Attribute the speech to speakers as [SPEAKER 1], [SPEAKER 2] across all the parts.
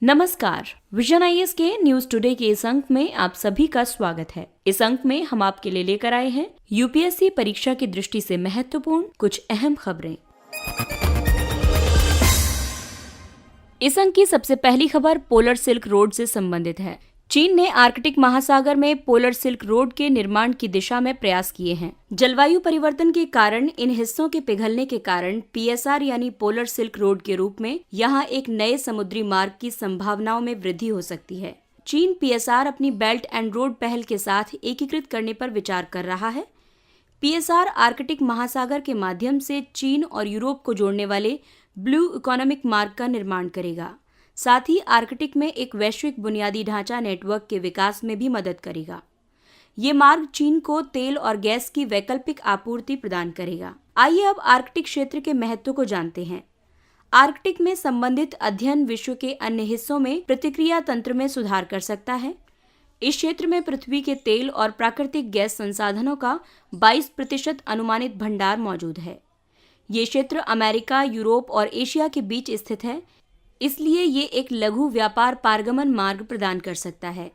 [SPEAKER 1] नमस्कार, vision IAS के news today के इस अंक में आप सभी का स्वागत है। इस अंक में हम आपके लिए लेकर आए हैं यूपीएससी परीक्षा की दृष्टि से महत्वपूर्ण कुछ अहम खबरें। इस अंक की सबसे पहली खबर पोलर सिल्क रोड से संबंधित है। चीन ने आर्कटिक महासागर में पोलर सिल्क रोड के निर्माण की दिशा में प्रयास किए हैं। जलवायु परिवर्तन के कारण इन हिस्सों के पिघलने के कारण पीएसआर यानी पोलर सिल्क रोड के रूप में यहां एक नए समुद्री मार्ग की संभावनाओं में वृद्धि हो सकती है। चीन पीएसआर अपनी बेल्ट एंड रोड पहल के साथ एकीकृत करने पर विचार कर रहा है। पीएसआर आर्कटिक महासागर के माध्यम से चीन और यूरोप को जोड़ने वाले ब्लू इकोनॉमिक मार्ग का निर्माण करेगा। साथ ही आर्कटिक में एक वैश्विक बुनियादी ढांचा नेटवर्क के विकास में भी मदद करेगा। ये मार्ग चीन को तेल और गैस की वैकल्पिक आपूर्ति प्रदान करेगा। आइए अब आर्कटिक क्षेत्र के महत्व को जानते हैं। आर्कटिक में संबंधित अध्ययन विश्व के अन्य हिस्सों में प्रतिक्रिया तंत्र में सुधार कर सकता है। इस क्षेत्र में पृथ्वी के तेल और प्राकृतिक गैस संसाधनों का 22% अनुमानित भंडार मौजूद है। ये क्षेत्र अमेरिका, यूरोप और एशिया के बीच स्थित है, इसलिए ये एक लघु व्यापार पारगमन मार्ग प्रदान कर सकता है।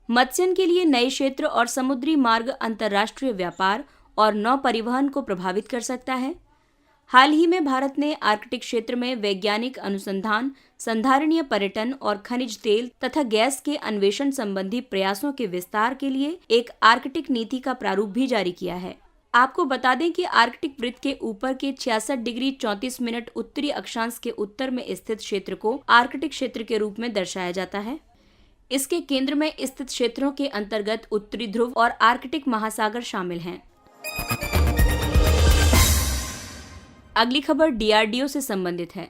[SPEAKER 1] मत्स्यन के लिए नए क्षेत्र और समुद्री मार्ग अंतर्राष्ट्रीय व्यापार और नौ परिवहन को प्रभावित कर सकता है। हाल ही में भारत ने आर्कटिक क्षेत्र में वैज्ञानिक अनुसंधान, संधारणीय पर्यटन और खनिज तेल तथा गैस के अन्वेषण संबंधी प्रयासों के विस्तार के लिए एक आर्कटिक नीति का प्रारूप भी जारी किया है। आपको बता दें कि आर्कटिक वृत्त के ऊपर के 66 डिग्री 34 मिनट उत्तरी अक्षांश के उत्तर में स्थित क्षेत्र को आर्कटिक क्षेत्र के रूप में दर्शाया जाता है। इसके केंद्र में स्थित क्षेत्रों के अंतर्गत उत्तरी ध्रुव और आर्कटिक महासागर शामिल हैं। अगली खबर डीआरडीओ से संबंधित है।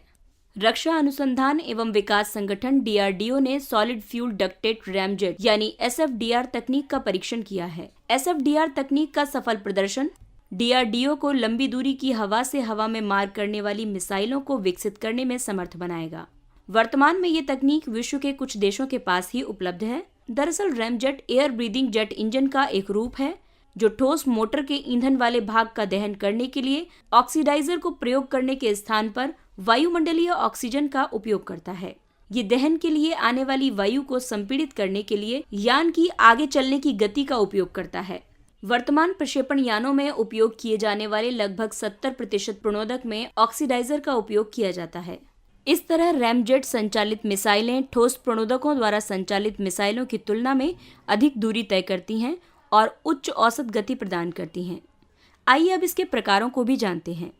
[SPEAKER 1] रक्षा अनुसंधान एवं विकास संगठन डीआरडीओ ने सॉलिड फ्यूल डक्टेड रैमजेट यानी एसएफडीआर तकनीक का परीक्षण किया है। एसएफडीआर तकनीक का सफल प्रदर्शन डीआरडीओ को लंबी दूरी की हवा से हवा में मार करने वाली मिसाइलों को विकसित करने में समर्थ बनाएगा। वर्तमान में ये तकनीक विश्व के कुछ देशों के पास ही उपलब्ध है। दरअसल ramjet air breathing jet engine का एक रूप है जो ठोस मोटर के ईंधन वाले भाग का दहन करने के लिए ऑक्सीडाइजर को प्रयोग करने के स्थान पर वायुमंडलीय ऑक्सीजन का उपयोग करता है। ये दहन के लिए आने वाली वायु को संपीड़ित करने के लिए यान की आगे चलने की गति का उपयोग करता है। वर्तमान प्रक्षेपण यानों में उपयोग किए जाने वाले लगभग 70% प्रणोदक में ऑक्सीडाइजर का उपयोग किया जाता है। इस तरह रैमजेट संचालित मिसाइलें ठोस प्रणोदकों द्वारा संचालित मिसाइलों की तुलना में अधिक दूरी तय करती हैं और उच्च औसत गति प्रदान करती हैं। आइए अब इसके प्रकारों को भी जानते हैं।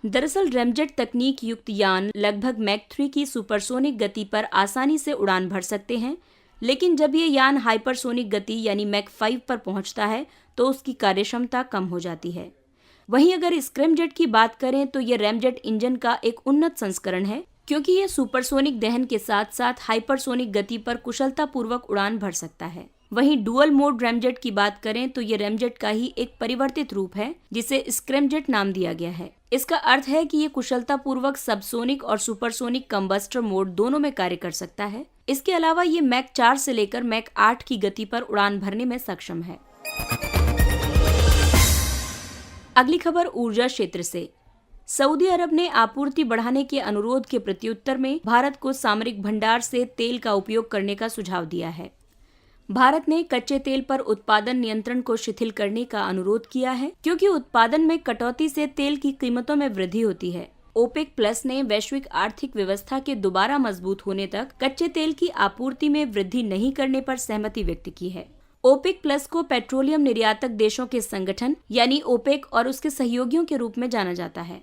[SPEAKER 1] दरअसल रैमजेट तकनीक युक्त यान लगभग मैक 3 की सुपरसोनिक गति पर आसानी से उड़ान भर सकते हैं, लेकिन जब ये यान हाइपरसोनिक गति यानी मैक 5 पर पहुंचता है तो उसकी कार्यक्षमता कम हो जाती है। वहीं अगर स्क्रैमजेट की बात करें तो ये रैमजेट इंजन का एक उन्नत संस्करण है, क्योंकि ये सुपरसोनिक दहन के साथ साथ हाइपरसोनिक गति पर कुशलतापूर्वक उड़ान भर सकता है। वहीं डुअल मोड रैमजेट की बात करें तो ये रैमजेट का ही एक परिवर्तित रूप है जिसे स्क्रैमजेट नाम दिया गया है। इसका अर्थ है कि ये कुशलतापूर्वक सबसोनिक और सुपरसोनिक कंबस्टर मोड दोनों में कार्य कर सकता है। इसके अलावा ये मैक 4 से लेकर मैक 8 की गति पर उड़ान भरने में सक्षम है। अगली खबर ऊर्जा क्षेत्र से। सऊदी अरब ने आपूर्ति बढ़ाने के अनुरोध के प्रत्युत्तर में भारत को सामरिक भंडार से तेल का उपयोग करने का सुझाव दिया है। भारत ने कच्चे तेल पर उत्पादन नियंत्रण को शिथिल करने का अनुरोध किया है, क्योंकि उत्पादन में कटौती से तेल की कीमतों में वृद्धि होती है। ओपेक प्लस ने वैश्विक आर्थिक व्यवस्था के दोबारा मजबूत होने तक कच्चे तेल की आपूर्ति में वृद्धि नहीं करने पर सहमति व्यक्त की है। ओपेक प्लस को पेट्रोलियम निर्यातक देशों के संगठन यानी ओपेक और उसके सहयोगियों के रूप में जाना जाता है।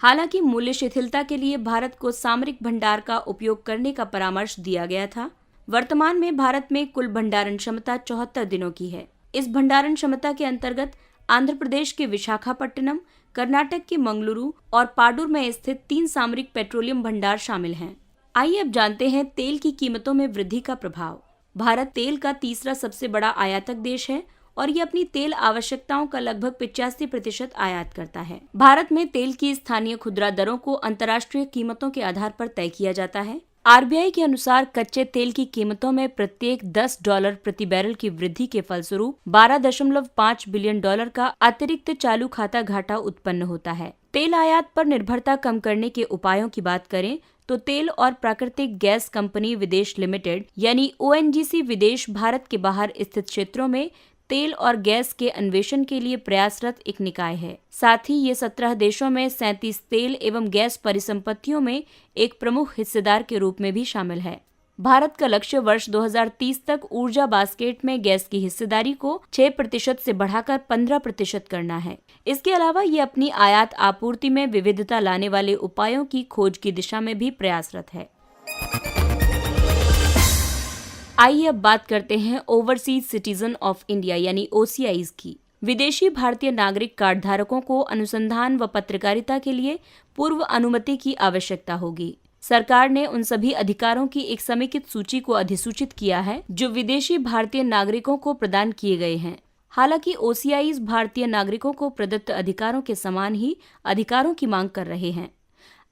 [SPEAKER 1] हालांकि मूल्य शिथिलता के लिए भारत को सामरिक भंडार का उपयोग करने का परामर्श दिया गया था। वर्तमान में भारत में कुल भंडारण क्षमता 74 दिनों की है। इस भंडारण क्षमता के अंतर्गत आंध्र प्रदेश के विशाखापट्टनम, कर्नाटक के मंगलुरु और पाडुर में स्थित 3 सामरिक पेट्रोलियम भंडार शामिल हैं। आइए अब जानते हैं तेल की कीमतों में वृद्धि का प्रभाव। भारत तेल का तीसरा सबसे बड़ा आयातक देश है और ये अपनी तेल आवश्यकताओं का लगभग 85% आयात करता है। भारत में तेल की स्थानीय खुदरा दरों को अंतर्राष्ट्रीय कीमतों के आधार पर तय किया जाता है। आरबीआई के अनुसार कच्चे तेल की कीमतों में प्रत्येक $10 प्रति बैरल की वृद्धि के फलस्वरूप $12.5 बिलियन का अतिरिक्त चालू खाता घाटा उत्पन्न होता है। तेल आयात पर निर्भरता कम करने के उपायों की बात करें तो तेल और प्राकृतिक गैस कंपनी विदेश लिमिटेड यानी ONGC विदेश भारत के बाहर स्थित क्षेत्रों में तेल और गैस के अन्वेषण के लिए प्रयासरत एक निकाय है। साथ ही ये 17 देशों में 37 तेल एवं गैस परिसंपत्तियों में एक प्रमुख हिस्सेदार के रूप में भी शामिल है। भारत का लक्ष्य वर्ष 2030 तक ऊर्जा बास्केट में गैस की हिस्सेदारी को 6% से बढ़ाकर 15% करना है। इसके अलावा ये अपनी आयात आपूर्ति में विविधता लाने वाले उपायों की खोज की दिशा में भी प्रयासरत है। आइए अब बात करते हैं ओवरसीज सिटीजन ऑफ इंडिया यानी OCIs की। विदेशी भारतीय नागरिक कार्ड धारकों को अनुसंधान व पत्रकारिता के लिए पूर्व अनुमति की आवश्यकता होगी। सरकार ने उन सभी अधिकारों की एक समेकित सूची को अधिसूचित किया है जो विदेशी भारतीय नागरिकों को प्रदान किए गए हैं। हालांकि OCIs भारतीय नागरिकों को प्रदत्त अधिकारों के समान ही अधिकारों की मांग कर रहे हैं।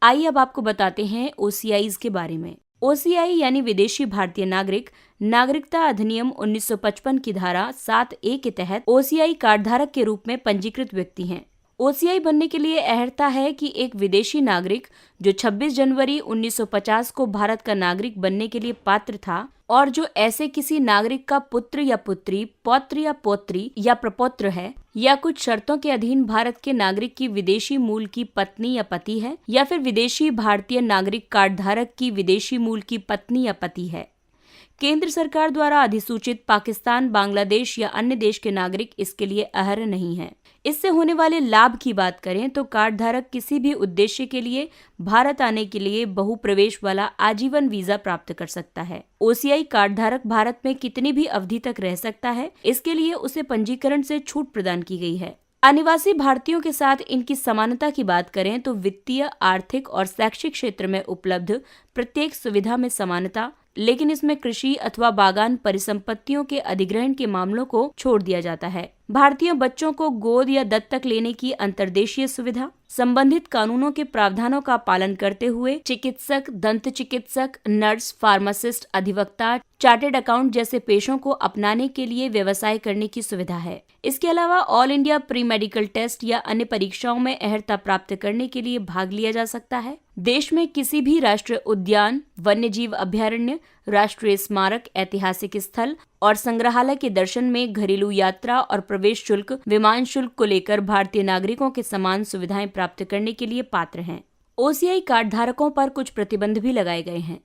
[SPEAKER 1] आइए अब आपको बताते हैं OCIs के बारे में। OCI यानी विदेशी भारतीय नागरिक नागरिकता अधिनियम 1955 की धारा 7A के तहत OCI कार्ड धारक के रूप में पंजीकृत व्यक्ति हैं। OCI बनने के लिए अहर्ता है कि एक विदेशी नागरिक जो 26 जनवरी 1950 को भारत का नागरिक बनने के लिए पात्र था और जो ऐसे किसी नागरिक का पुत्र या पुत्री, पौत्र या पौत्री या प्रपौत्र है या कुछ शर्तों के अधीन भारत के नागरिक की विदेशी मूल की पत्नी या पति है या फिर विदेशी भारतीय नागरिक कार्ड धारक की विदेशी मूल की पत्नी या पति है। केंद्र सरकार द्वारा अधिसूचित पाकिस्तान, बांग्लादेश या अन्य देश के नागरिक इसके लिए अर्ह नहीं हैं। इससे होने वाले लाभ की बात करें तो कार्ड धारक किसी भी उद्देश्य के लिए भारत आने के लिए बहुप्रवेश वाला आजीवन वीजा प्राप्त कर सकता है। OCI कार्ड धारक भारत में कितनी भी अवधि तक रह सकता है, इसके लिए उसे पंजीकरण से छूट प्रदान की गई है। अनिवासी भारतीयों के साथ इनकी समानता की बात करें तो वित्तीय, आर्थिक और शैक्षिक क्षेत्र में उपलब्ध प्रत्येक सुविधा में समानता, लेकिन इसमें कृषि अथवा बागान परिसंपत्तियों के अधिग्रहण के मामलों को छोड़ दिया जाता है। भारतीय बच्चों को गोद या दत्तक लेने की अंतर्देशीय सुविधा, संबंधित कानूनों के प्रावधानों का पालन करते हुए चिकित्सक, दंत चिकित्सक, नर्स, फार्मासिस्ट, अधिवक्ता, चार्टेड अकाउंट जैसे पेशों को अपनाने के लिए व्यवसाय करने की सुविधा है। इसके अलावा all India pre medical test या अन्य परीक्षाओं में अर्हता प्राप्त करने के लिए भाग लिया जा सकता है। देश में किसी भी राष्ट्रीय उद्यान, वन्यजीव अभयारण्य, राष्ट्रीय स्मारक, ऐतिहासिक स्थल और संग्रहालय के दर्शन में घरेलू यात्रा और प्रवेश शुल्क, विमान शुल्क को लेकर भारतीय नागरिकों के समान सुविधाएं प्राप्त करने के लिए पात्र हैं। OCI कार्ड धारकों पर कुछ प्रतिबंध भी लगाए गए हैं।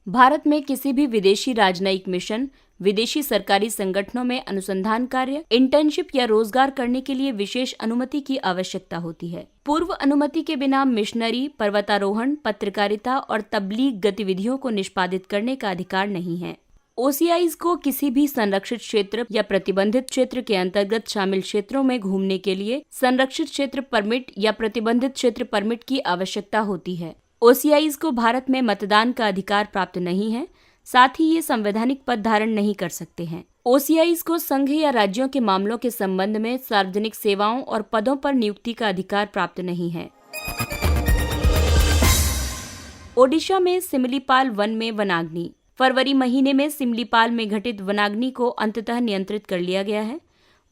[SPEAKER 1] भारत में किसी भी विदेशी राजनयिक मिशन, विदेशी सरकारी संगठनों में अनुसंधान कार्य, इंटर्नशिप या रोजगार करने के लिए विशेष अनुमति की आवश्यकता होती है। पूर्व अनुमति के बिना मिशनरी, पर्वतारोहण, पत्रकारिता और तबलीग गतिविधियों को निष्पादित करने का अधिकार नहीं है। OCIs को किसी भी संरक्षित क्षेत्र या प्रतिबंधित क्षेत्र के अंतर्गत शामिल क्षेत्रों में घूमने के लिए संरक्षित क्षेत्र परमिट या प्रतिबंधित क्षेत्र परमिट की आवश्यकता होती है। OCIs को भारत में मतदान का अधिकार प्राप्त नहीं है, साथ ही ये संवैधानिक पद धारण नहीं कर सकते हैं। OCIs को संघ या राज्यों के मामलों के संबंध में सार्वजनिक सेवाओं और पदों पर नियुक्ति का अधिकार प्राप्त नहीं है। ओडिशा में सिमलीपाल वन में वनाग्नि। फरवरी महीने में सिमलीपाल में घटित वनाग्नि को अंततः नियंत्रित कर लिया गया है।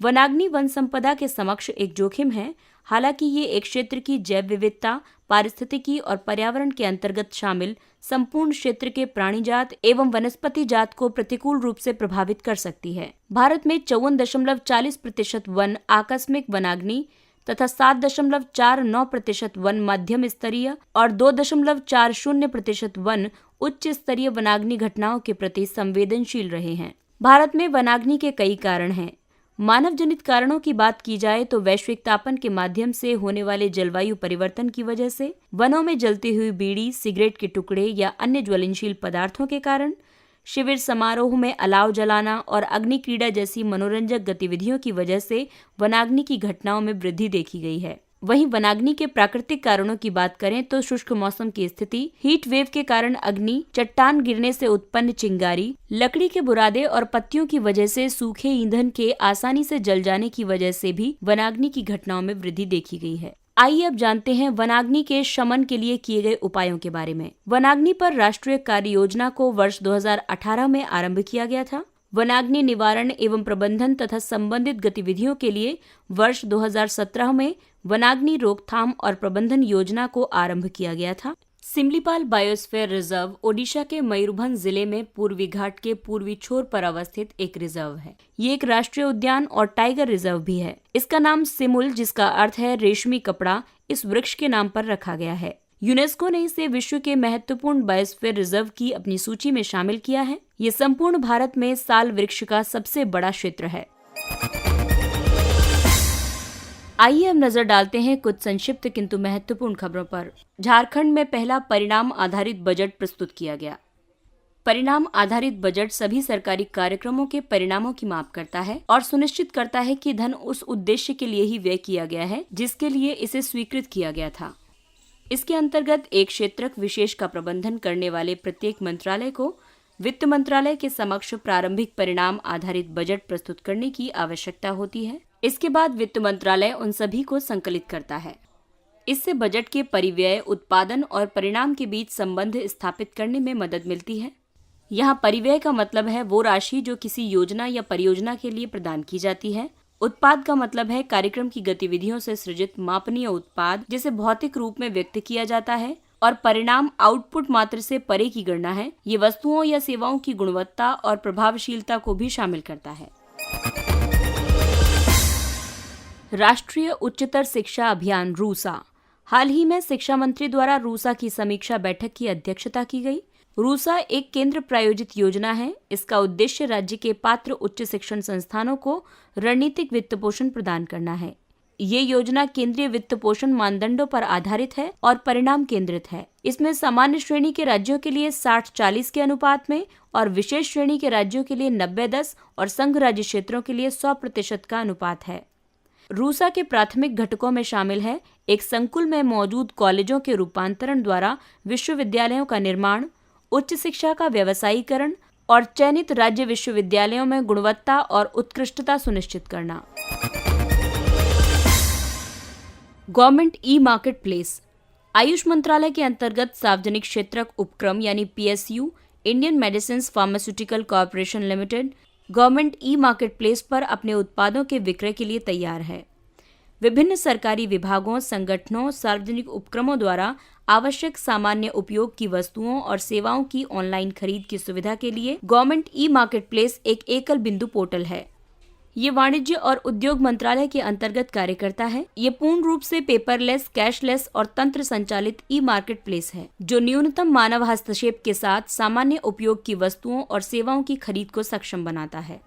[SPEAKER 1] वनाग्नि वन संपदा के समक्ष एक जोखिम है, हालांकि ये एक क्षेत्र की जैव विविधता, पारिस्थितिकी और पर्यावरण के अंतर्गत शामिल संपूर्ण क्षेत्र के प्राणी जात एवं वनस्पति जात को प्रतिकूल रूप से प्रभावित कर सकती है। भारत में 54.40% वन आकस्मिक वनाग्नि तथा 7.49% वन मध्यम स्तरीय और 2.40% वन उच्च स्तरीय वनाग्नि घटनाओं के प्रति संवेदनशील रहे हैं। भारत में वनाग्नि के कई कारण हैं। मानव जनित कारणों की बात की जाए तो वैश्विक तापन के माध्यम से होने वाले जलवायु परिवर्तन की वजह से, वनों में जलती हुई बीड़ी, सिगरेट के टुकड़े या अन्य ज्वलनशील पदार्थों के कारण, शिविर समारोह में अलाव जलाना और अग्नि क्रीड़ा जैसी मनोरंजक गतिविधियों की वजह से वनाग्नि की घटनाओं में वृद्धि देखी गई है। वहीं वनाग्नि के प्राकृतिक कारणों की बात करें तो शुष्क मौसम की स्थिति, हीट वेव के कारण अग्नि, चट्टान गिरने से उत्पन्न चिंगारी, लकड़ी के बुरादे और पत्तियों की वजह से सूखे ईंधन के आसानी से जल जाने की वजह से भी वनाग्नि की घटनाओं में वृद्धि देखी गई है। आइए अब जानते हैं वनाग्नि के शमन के लिए किए गए उपायों के बारे में। वनाग्नि पर राष्ट्रीय कार्य योजना को वर्ष 2018 में आरंभ किया गया था। वनाग्नि निवारण एवं प्रबंधन तथा संबंधित गतिविधियों के लिए वर्ष 2017 में वनाग्नि रोकथाम और प्रबंधन योजना को आरंभ किया गया था। सिमलीपाल बायोस्फीयर रिजर्व ओडिशा के मयूरभंज जिले में पूर्वी घाट के पूर्वी छोर पर अवस्थित एक रिजर्व है। ये एक राष्ट्रीय उद्यान और टाइगर रिजर्व भी है। इसका नाम सिमुल, जिसका अर्थ है रेशमी कपड़ा, इस वृक्ष के नाम पर रखा गया है। यूनेस्को ने इसे विश्व के महत्वपूर्ण बायोस्फीयर रिजर्व की अपनी सूची में शामिल किया है। ये संपूर्ण भारत में साल वृक्ष का सबसे बड़ा क्षेत्र है। आइए अब नजर डालते हैं कुछ संक्षिप्त किंतु महत्वपूर्ण खबरों पर। झारखंड में पहला परिणाम आधारित बजट प्रस्तुत किया गया। परिणाम आधारित बजट सभी सरकारी कार्यक्रमों के परिणामों की माप करता है और सुनिश्चित करता है कि धन उस उद्देश्य के लिए ही व्यय किया गया है जिसके लिए इसे स्वीकृत किया गया था। इसके अंतर्गत एक क्षेत्रक विशेष का प्रबंधन करने वाले प्रत्येक मंत्रालय को वित्त मंत्रालय के समक्ष प्रारंभिक परिणाम आधारित बजट प्रस्तुत करने की आवश्यकता होती है। इसके बाद वित्त मंत्रालय उन सभी को संकलित करता है। इससे बजट के परिव्यय, उत्पादन और परिणाम के बीच संबंध स्थापित करने में मदद मिलती है। यहाँ परिव्यय का मतलब है वो राशि जो किसी योजना या परियोजना के लिए प्रदान की जाती है। उत्पाद का मतलब है कार्यक्रम की गतिविधियों से सृजित मापनीय उत्पाद जिसे भौतिक रूप में व्यक्त किया जाता है। और परिणाम आउटपुट मात्र से परे की गणना है। ये वस्तुओं या सेवाओं की गुणवत्ता और प्रभावशीलता को भी शामिल करता है। राष्ट्रीय उच्चतर शिक्षा अभियान रूसा। हाल ही में शिक्षा मंत्री द्वारा रूसा की समीक्षा बैठक की अध्यक्षता की गई। रूसा एक केंद्र प्रायोजित योजना है। इसका उद्देश्य राज्य के पात्र उच्च शिक्षण संस्थानों को रणनीतिक वित्त पोषण प्रदान करना है। ये योजना केंद्रीय वित्त पोषण मानदंडों पर आधारित है और परिणाम केंद्रित है। इसमें सामान्य श्रेणी के राज्यों के लिए 60-40 के अनुपात में और विशेष श्रेणी के राज्यों के लिए 90-10 और संघ राज्य क्षेत्रों के लिए 100% का अनुपात है। रूसा के प्राथमिक घटकों में शामिल है एक संकुल में मौजूद कॉलेजों के रूपांतरण द्वारा विश्वविद्यालयों का निर्माण, उच्च शिक्षा का व्यवसायीकरण और चयनित राज्य विश्वविद्यालयों में गुणवत्ता और उत्कृष्टता सुनिश्चित करना। Government e market place. AYUSH मंत्रालय के अंतर्गत सार्वजनिक क्षेत्रक उपक्रम यानी PSU, Indian medicine pharmaceutical corporation limited government e market place पर अपने उत्पादों के विक्रय के लिए तैयार है। विभिन्न सरकारी विभागों, संगठनों, सार्वजनिक उपक्रमों द्वारा आवश्यक सामान्य उपयोग की वस्तुओं और सेवाओं की ऑनलाइन खरीद की सुविधा के लिए गवर्नमेंट ई मार्केट प्लेस एक एकल बिंदु पोर्टल है। ये वाणिज्य और उद्योग मंत्रालय के अंतर्गत कार्य करता है। ये पूर्ण रूप से पेपरलेस, कैशलेस और तंत्र संचालित ई मार्केट प्लेस है जो न्यूनतम मानव हस्तक्षेप के साथ सामान्य उपयोग की वस्तुओं और सेवाओं की खरीद को सक्षम बनाता है।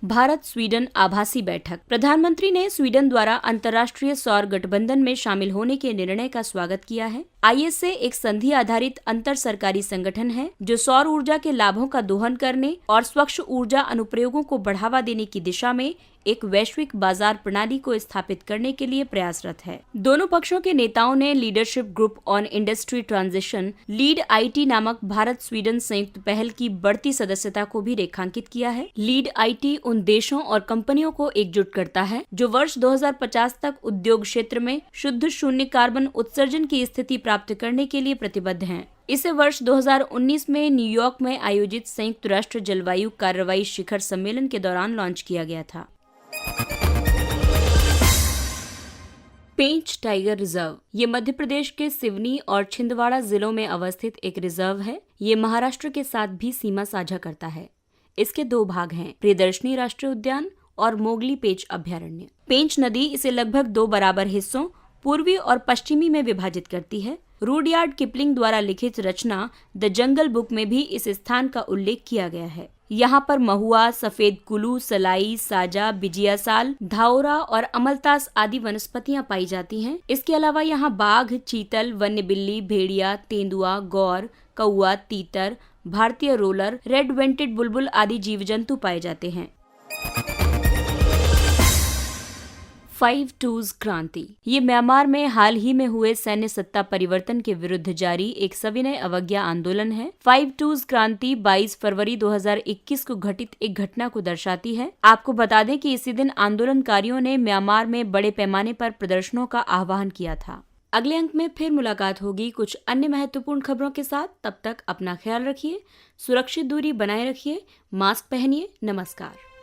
[SPEAKER 1] भारत स्वीडन आभासी बैठक। प्रधानमंत्री ने स्वीडन द्वारा अंतर्राष्ट्रीय सौर गठबंधन में शामिल होने के निर्णय का स्वागत किया है। ISA एक संधि आधारित अंतर सरकारी संगठन है जो सौर ऊर्जा के लाभों का दोहन करने और स्वच्छ ऊर्जा अनुप्रयोगों को बढ़ावा देने की दिशा में एक वैश्विक बाजार प्रणाली को स्थापित करने के लिए प्रयासरत है। दोनों पक्षों के नेताओं ने leadership group on industry transition lead IT नामक भारत स्वीडन संयुक्त पहल की बढ़ती सदस्यता को भी रेखांकित किया है। लीड IT उन देशों और कंपनियों को एकजुट करता है जो वर्ष 2050 तक उद्योग क्षेत्र में शुद्ध शून्य कार्बन उत्सर्जन की स्थिति प्राप्त करने के लिए प्रतिबद्ध हैं। इसे वर्ष 2019 में न्यूयॉर्क में आयोजित संयुक्त राष्ट्र जलवायु कार्रवाई शिखर सम्मेलन के दौरान लॉन्च किया गया था। पेंच टाइगर रिजर्व। ये मध्य प्रदेश के सिवनी और छिंदवाड़ा जिलों में अवस्थित एक रिजर्व है। ये महाराष्ट्र के साथ भी सीमा साझा करता है। इसके 2 भाग हैं, प्रियदर्शनी राष्ट्रीय उद्यान और मोगली पेंच अभयारण्य। पेंच नदी इसे लगभग 2 बराबर हिस्सों पूर्वी और पश्चिमी में विभाजित करती है। रूडयार्ड किपलिंग द्वारा लिखित रचना द जंगल बुक में भी इस स्थान का उल्लेख किया गया है। यहाँ पर महुआ, सफेद कुलू, सलाई, साजा, बिजिया साल, धाओरा और अमलतास आदि वनस्पतियां पाई जाती हैं। इसके अलावा यहाँ बाघ, चीतल, वन्य बिल्ली, भेड़िया, तेंदुआ, गौर, कौआ, तीतर, भारतीय रोलर, रेड वेंटेड बुलबुल आदि जीव जंतु पाए जाते हैं। 5 टूज क्रांति। ये म्यांमार में हाल ही में हुए सैन्य सत्ता परिवर्तन के विरुद्ध जारी एक सविनय अवज्ञा आंदोलन है। 5 टूज क्रांति 22 फरवरी 2021 को घटित एक घटना को दर्शाती है। आपको बता दें कि इसी दिन आंदोलनकारियों ने म्यांमार में बड़े पैमाने पर प्रदर्शनों का आह्वान किया था। अगले अंक में फिर मुलाकात होगी कुछ अन्य महत्वपूर्ण खबरों के साथ। तब तक अपना ख्याल रखिए, सुरक्षित दूरी बनाए रखिए, मास्क पहनिए। नमस्कार।